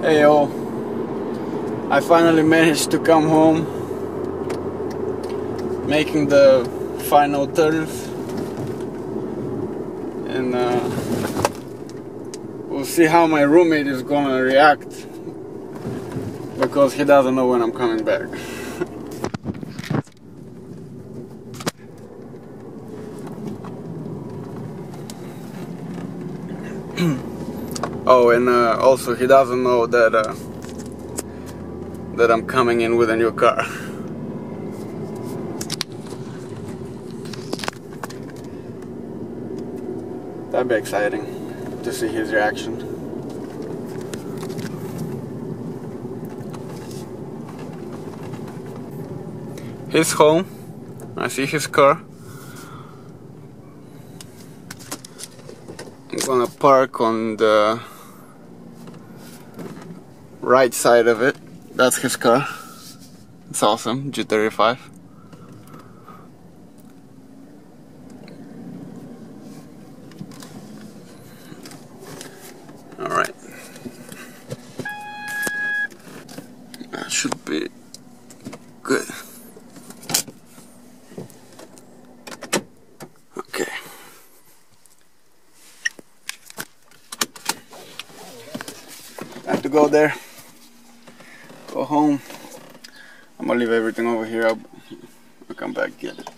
Hey yo, I finally managed to come home, making the final turns, and we'll see how my roommate is gonna react, because he doesn't know when I'm coming back. Oh, and also he doesn't know that that I'm coming in with a new car. That'd be exciting to see his reaction. He's home. I see his car. I'm gonna park on the right side of it. That's his car. It's awesome, G35. Alright. That should be good. Okay. Time to go there. Go home. I'm gonna leave everything over here. I'll come back get it.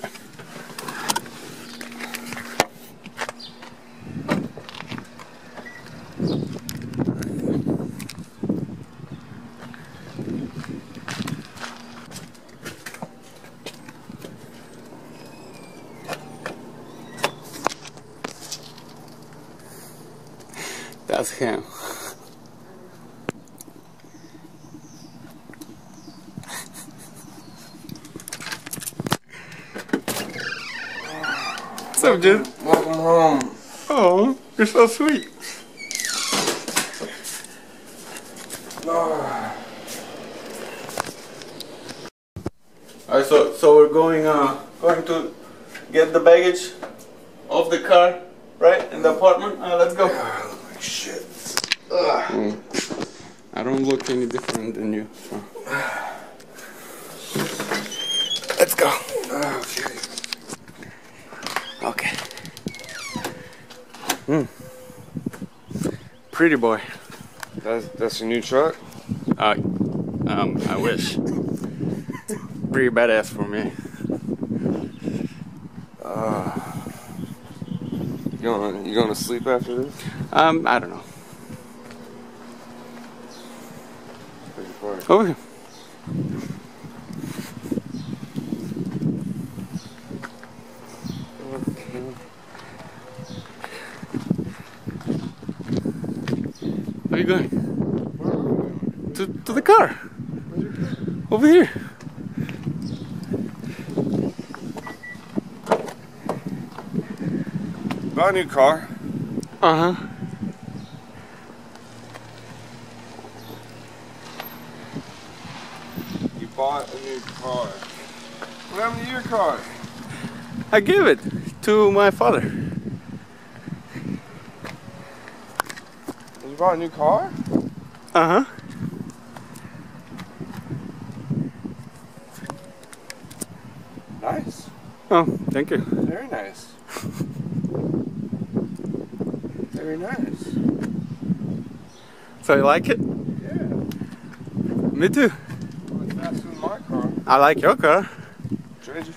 That's him. What's up, dude? Welcome home. Oh, you're so sweet. Alright, so we're going to get the baggage off the car, right, in the apartment. Let's go. I look like shit. I don't look any different than you. So. Let's go. Okay. Okay. Pretty boy. That's your new truck? I wish. Pretty badass for me. You gonna sleep after this? I don't know. Over here. Where are you going? To the car. Over here. Buy a new car. Uh-huh. You bought a new car. What happened to your car? I gave it to my father. You bought a new car? Uh-huh. Nice. Oh, thank you. Very nice. Very nice. So you like it? Yeah. Me too. Well, it's faster than my car. I like your car. Trade you.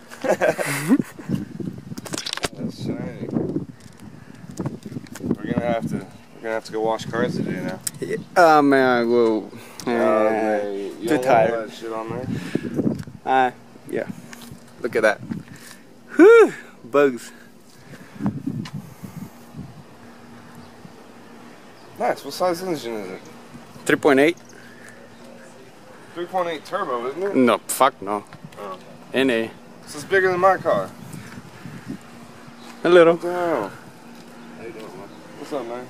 That's shiny. We're gonna have to go wash cars today now. Yeah. Man, well, You too don't tired. want that shit on there? Yeah. Look at that. Whew, bugs. Nice. What size engine is it? 3.8? 3.8 turbo, isn't it? No, fuck no. Oh. NA. So it's bigger than my car. A little. What the hell? How you doing, man? What's up, man?